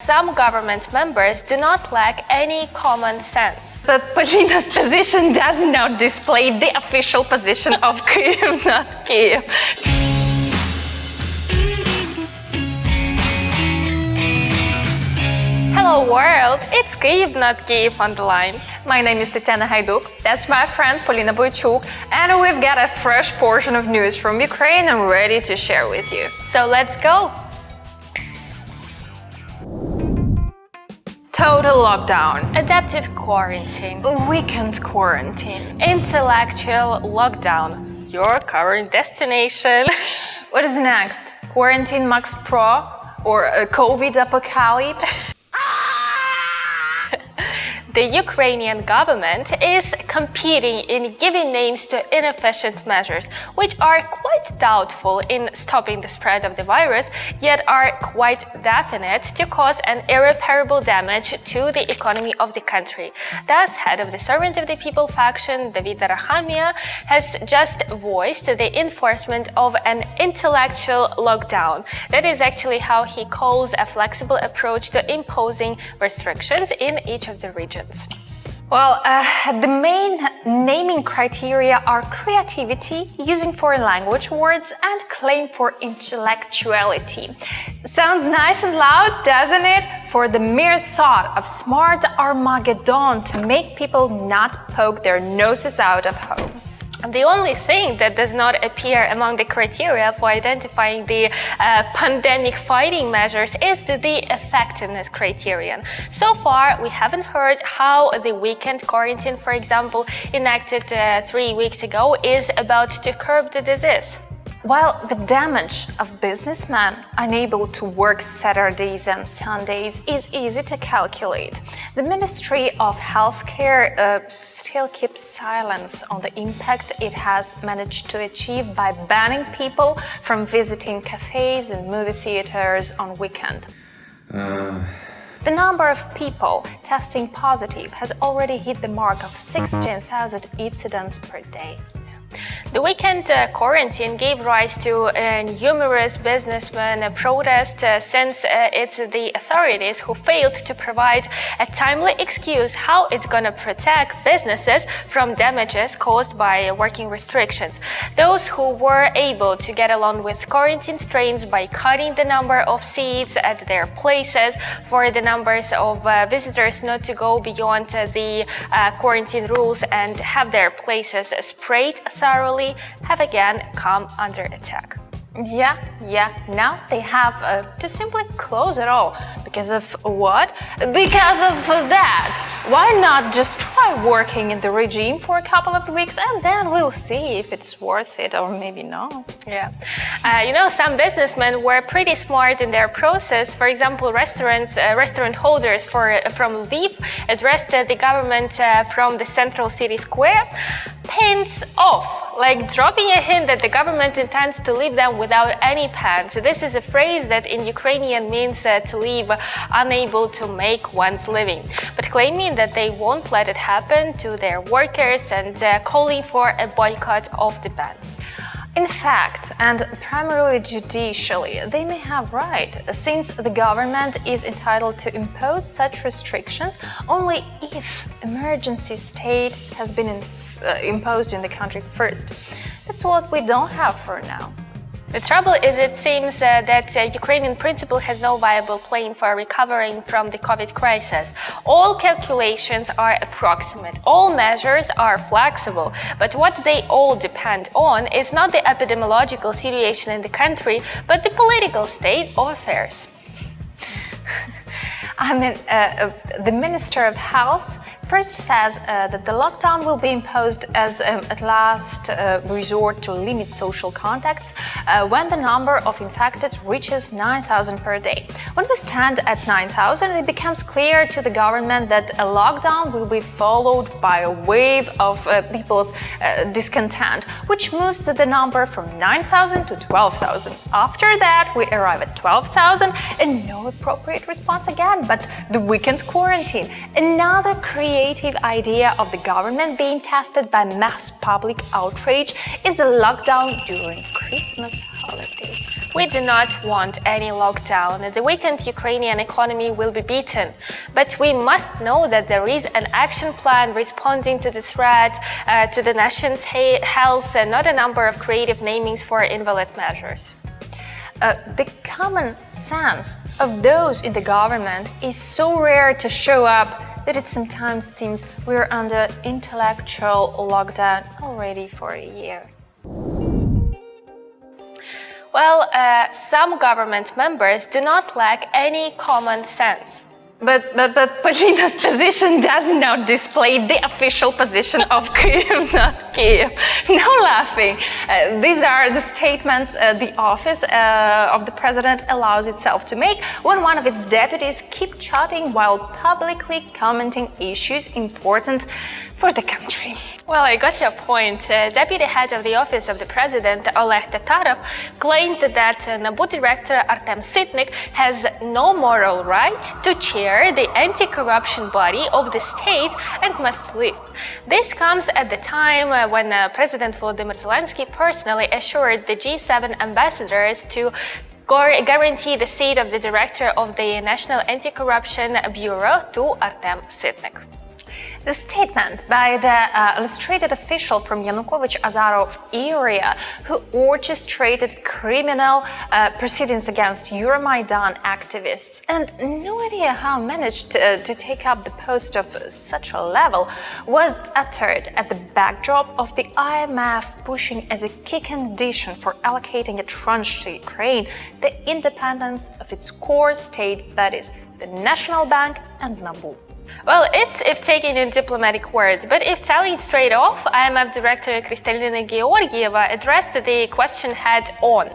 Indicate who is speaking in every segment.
Speaker 1: Some government members do not lack any common sense. But Polina's position does not display the official position of Kyiv, not Kiev. Hello world, it's Kyiv, not Kiev on the line.
Speaker 2: My name is Tetiana Haiduk, that's my friend Polina and we've got a fresh portion of news from Ukraine I'm ready to share with you.
Speaker 1: So let's go!
Speaker 2: Total lockdown,
Speaker 1: Adaptive quarantine,
Speaker 2: weekend quarantine,
Speaker 1: intellectual lockdown, your current destination.
Speaker 2: What is next? Quarantine Max Pro or a COVID apocalypse?
Speaker 1: The Ukrainian government is competing in giving names to inefficient measures, which are quite doubtful in stopping the spread of the virus, yet are quite definite to cause an irreparable damage to the economy of the country. Thus, head of the Servant of the People faction, David Rahamia, has just voiced the enforcement of an intellectual lockdown. That is actually how he calls a flexible approach to imposing restrictions in each of the regions.
Speaker 2: Well, the main naming criteria are creativity, using foreign language words, and claim for intellectuality. Sounds nice and loud, doesn't it? For the mere thought of smart Armageddon to make people not poke their noses out of home.
Speaker 1: The only thing that does not appear among the criteria for identifying the pandemic fighting measures is the effectiveness criterion. So far, we haven't heard how the weekend quarantine, for example, enacted 3 weeks ago, is about to curb the disease.
Speaker 2: While the damage of businessmen unable to work Saturdays and Sundays is easy to calculate, the Ministry of Healthcare still keeps silence on the impact it has managed to achieve by banning people from visiting cafes and movie theaters on weekend. The number of people testing positive has already hit the mark of 16,000 incidents per day.
Speaker 1: The weekend quarantine gave rise to numerous businessmen protests since it's the authorities who failed to provide a timely excuse how it's going to protect businesses from damages caused by working restrictions. Those who were able to get along with quarantine strains by cutting the number of seats at their places for the numbers of visitors not to go beyond the quarantine rules and have their places sprayed thoroughly have again come under attack.
Speaker 2: Yeah, now they have to simply close it all. Because of what? Because of that. Why not just try working in the regime for a couple of weeks and then we'll see if it's worth it or maybe not.
Speaker 1: Yeah. Some businessmen were pretty smart in their process. For example, restaurant holders from Lviv addressed the government from the central city square. Pants off, like dropping a hint that the government intends to leave them without any pants. This is a phrase that in Ukrainian means to leave unable to make one's living, but claiming that they won't let it happen to their workers and calling for a boycott of the ban.
Speaker 2: In fact, and primarily judicially, they may have right, since the government is entitled to impose such restrictions only if emergency state has been imposed in the country first. That's what we don't have for now.
Speaker 1: The trouble is, it seems that Ukrainian principle has no viable plan for recovering from the COVID crisis. All calculations are approximate, all measures are flexible, but what they all depend on is not the epidemiological situation in the country, but the political state of affairs.
Speaker 2: The Minister of Health first says that the lockdown will be imposed as a last resort to limit social contacts when the number of infected reaches 9,000 per day. When we stand at 9,000, it becomes clear to the government that a lockdown will be followed by a wave of people's discontent, which moves the number from 9,000 to 12,000. After that, we arrive at 12,000 and no appropriate response again, but the weekend quarantine, another creative idea of the government being tested by mass public outrage, is the lockdown during Christmas holidays.
Speaker 1: We do not want any lockdown. The weakened Ukrainian economy will be beaten. But we must know that there is an action plan responding to the threat to the nation's health and not a number of creative namings for invalid measures.
Speaker 2: The common sense of those in the government is so rare to show up that it sometimes seems we're under intellectual lockdown already for a year.
Speaker 1: Well, some government members do not lack any common sense.
Speaker 2: But Polina's position does not display the official position of Kyiv, not Kiev. No laughing. These are the statements the office of the president allows itself to make when one of its deputies keep chatting while publicly commenting issues important for the country.
Speaker 1: Well, I got your point. Deputy head of the office of the president, Oleg Tatarov, claimed that NABU director Artem Sitnik has no moral right to chair the anti-corruption body of the state and must leave. This comes at the time when President Volodymyr Zelensky personally assured the G7 ambassadors to guarantee the seat of the director of the National Anti-Corruption Bureau to Artem Sitnik.
Speaker 2: The statement by the illustrated official from Yanukovych-Azarov area who orchestrated criminal proceedings against Euromaidan activists and no idea how managed to take up the post of such a level was uttered at the backdrop of the IMF pushing as a key condition for allocating a tranche to Ukraine the independence of its core state, that is, the National Bank and NABU.
Speaker 1: Well, it's if taking in diplomatic words, but if telling straight off, IMF Director Kristalina Georgieva addressed the question head-on,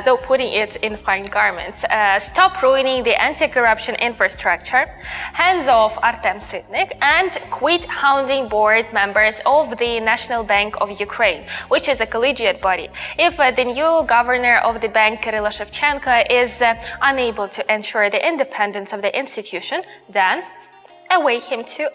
Speaker 1: though putting it in fine garments. Stop ruining the anti-corruption infrastructure, hands off Artem Sitnik, and quit hounding board members of the National Bank of Ukraine, which is a collegiate body. If the new governor of the bank, Kyrylo Shevchenko, is unable to ensure the independence of the institution, then away him too.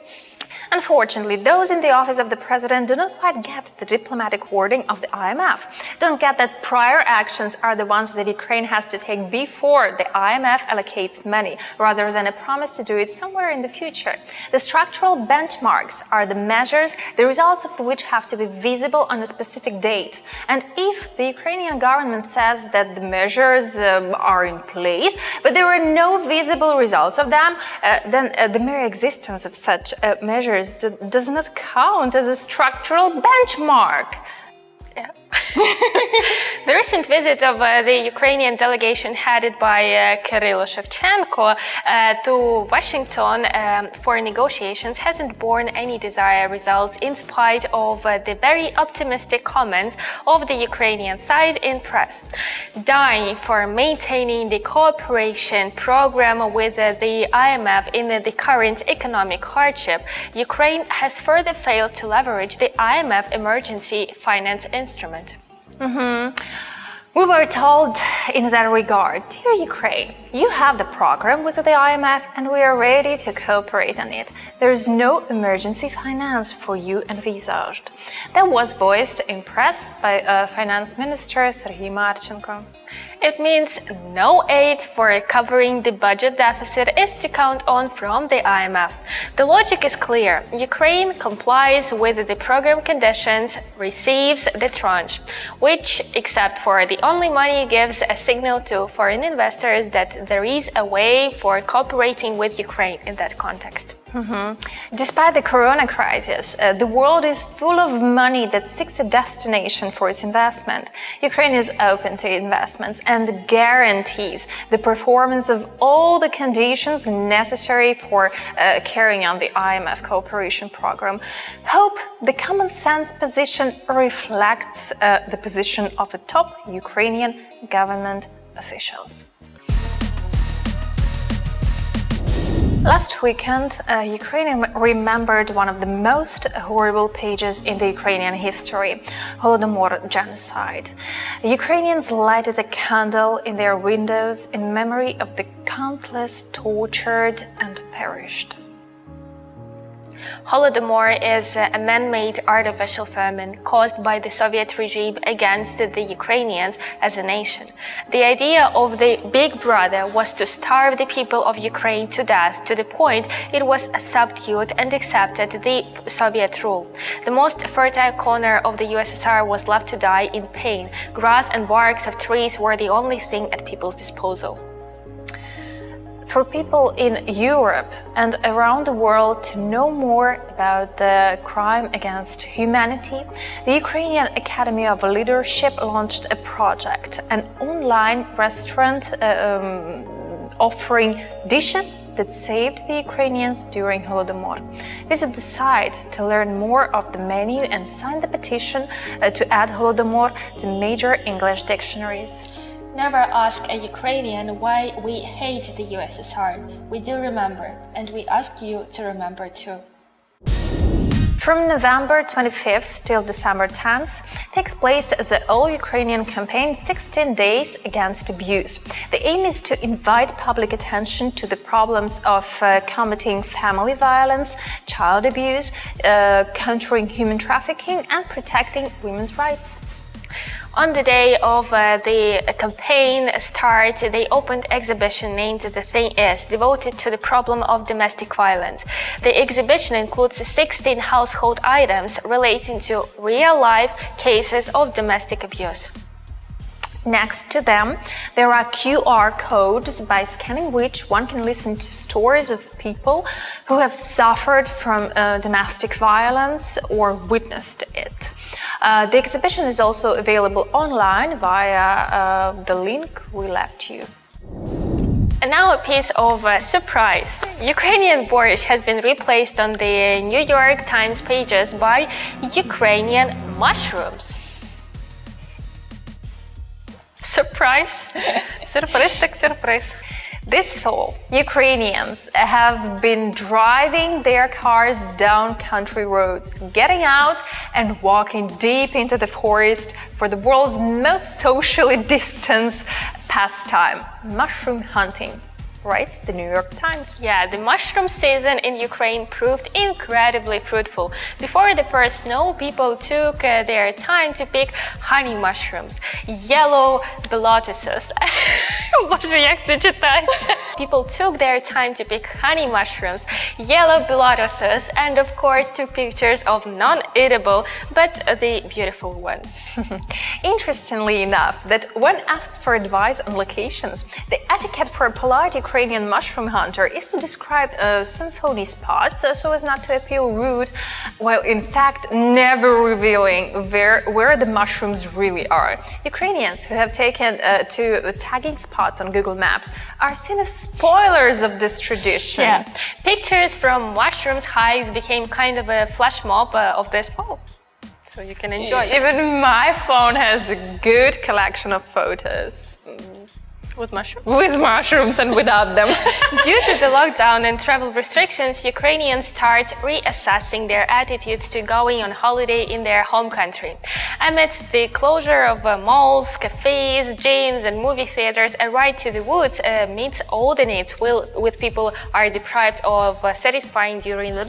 Speaker 2: Unfortunately, those in the office of the president do not quite get the diplomatic wording of the IMF, don't get that prior actions are the ones that Ukraine has to take before the IMF allocates money, rather than a promise to do it somewhere in the future. The structural benchmarks are the measures, the results of which have to be visible on a specific date. And if the Ukrainian government says that the measures are in place, but there are no visible results of them, then the mere existence of such measures does not count as a structural benchmark.
Speaker 1: Yeah. The recent visit of the Ukrainian delegation headed by Kyrylo Shevchenko to Washington for negotiations hasn't borne any desired results in spite of the very optimistic comments of the Ukrainian side in press. Dying for maintaining the cooperation program with the IMF in the current economic hardship, Ukraine has further failed to leverage the IMF emergency finance instrument.
Speaker 2: We were told in that regard, dear Ukraine, you have the program with the IMF and we are ready to cooperate on it. There is no emergency finance for you envisaged. That was voiced in press by Finance Minister Serhiy Marchenko.
Speaker 1: It means no aid for covering the budget deficit is to count on from the IMF. The logic is clear. Ukraine complies with the program conditions, receives the tranche, which, except for the only money, gives a signal to foreign investors that there is a way for cooperating with Ukraine in that context.
Speaker 2: Despite the corona crisis, the world is full of money that seeks a destination for its investment. Ukraine is open to investments and guarantees the performance of all the conditions necessary for carrying on the IMF cooperation program. Hope the common sense position reflects the position of the top Ukrainian government officials. Last weekend, Ukraine remembered one of the most horrible pages in the Ukrainian history, Holodomor genocide. Ukrainians lighted a candle in their windows in memory of the countless tortured and perished.
Speaker 1: Holodomor is a man-made artificial famine caused by the Soviet regime against the Ukrainians as a nation. The idea of the Big Brother was to starve the people of Ukraine to death to the point it was subdued and accepted the Soviet rule. The most fertile corner of the USSR was left to die in pain. Grass and barks of trees were the only thing at people's disposal.
Speaker 2: For people in Europe and around the world to know more about the crime against humanity, the Ukrainian Academy of Leadership launched a project, an online restaurant offering dishes that saved the Ukrainians during Holodomor. Visit the site to learn more of the menu and sign the petition to add Holodomor to major English dictionaries.
Speaker 1: Never ask a Ukrainian why we hate the USSR. We do remember, and we ask you to remember too.
Speaker 2: From November 25th till December 10th takes place the all-Ukrainian campaign 16 Days Against Abuse. The aim is to invite public attention to the problems of combating family violence, child abuse, countering human trafficking and protecting women's rights.
Speaker 1: On the day of the campaign start, they opened exhibition named The Thing Is, devoted to the problem of domestic violence. The exhibition includes 16 household items relating to real-life cases of domestic abuse.
Speaker 2: Next to them, there are QR codes by scanning which one can listen to stories of people who have suffered from domestic violence or witnessed it. The exhibition is also available online via the link we left you.
Speaker 1: And now a piece of surprise. Ukrainian borscht has been replaced on the New York Times pages by Ukrainian mushrooms. Surprise! Surprise, tak surprise.
Speaker 2: This fall, Ukrainians have been driving their cars down country roads, getting out and walking deep into the forest for the world's most socially distanced pastime, mushroom hunting. Writes the New York Times.
Speaker 1: Yeah, the mushroom season in Ukraine proved incredibly fruitful. Before the first snow, people took their time to pick honey mushrooms, yellow belotuses. Боже, як це читається? People took their time to pick honey mushrooms, yellow belotuses, and of course took pictures of non-eatable but the beautiful ones.
Speaker 2: Interestingly enough, that when asked for advice on locations, the etiquette for a polite Ukrainian mushroom hunter is to describe some phony spots so as not to appear rude, while in fact never revealing where the mushrooms really are. Ukrainians who have taken to tagging spots on Google Maps are seen as spoilers of this tradition.
Speaker 1: Yeah. Pictures from mushrooms hikes became kind of a flash mob of this fall. So you can enjoy it.
Speaker 2: Even my phone has a good collection of photos.
Speaker 1: With mushrooms?
Speaker 2: With mushrooms and without them.
Speaker 1: Due to the lockdown and travel restrictions, Ukrainians start reassessing their attitudes to going on holiday in their home country. Amidst the closure of malls, cafes, gyms and movie theaters, a ride to the woods meets all the needs with people are deprived of satisfying during the...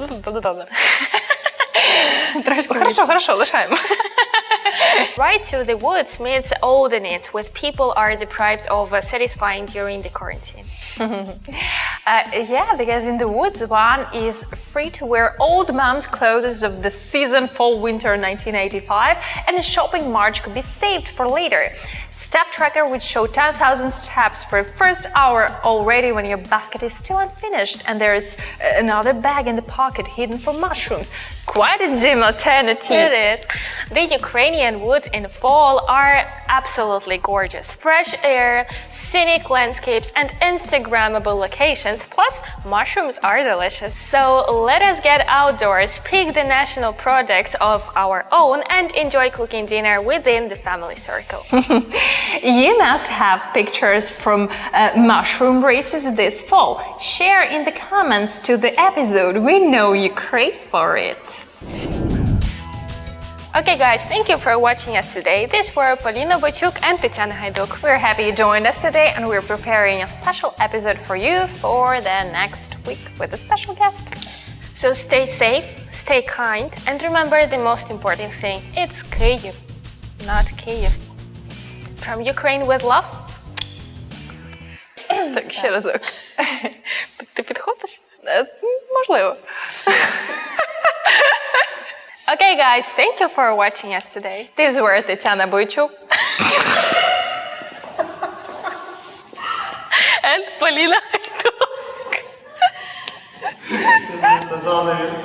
Speaker 2: Хорошо, лишаємо.
Speaker 1: Ride to the woods meets all the needs with people are deprived of satisfying during the quarantine.
Speaker 2: Yeah, because in the woods one is free to wear old mom's clothes of the season fall-winter 1985 and a shopping march could be saved for later. Step tracker would show 10,000 steps for the first hour already when your basket is still unfinished and there is another bag in the pocket hidden for mushrooms. Quite a gym alternative.
Speaker 1: It is. The Ukrainian woods in fall are absolutely gorgeous. Fresh air, scenic landscapes and Instagrammable locations, plus mushrooms are delicious. So let us get outdoors, pick the national products of our own and enjoy cooking dinner within the family circle.
Speaker 2: You must have pictures from mushroom races this fall. Share in the comments to the episode. We know you crave for it.
Speaker 1: Okay guys, thank you for watching us today. These were Polina and Tetiana.
Speaker 2: We're happy you joined us today and we're preparing a special episode for you for the next week with a special guest.
Speaker 1: So stay safe, stay kind, and remember the most important thing. It's Kyiv, not Kiev. From Ukraine with love.
Speaker 2: Так, ще разок. Ти підхопиш? Можливо.
Speaker 1: Okay, guys, thank you for watching us today.
Speaker 2: These were Tetiana Бойчук.
Speaker 1: And Polina.
Speaker 3: Це просто занавіс.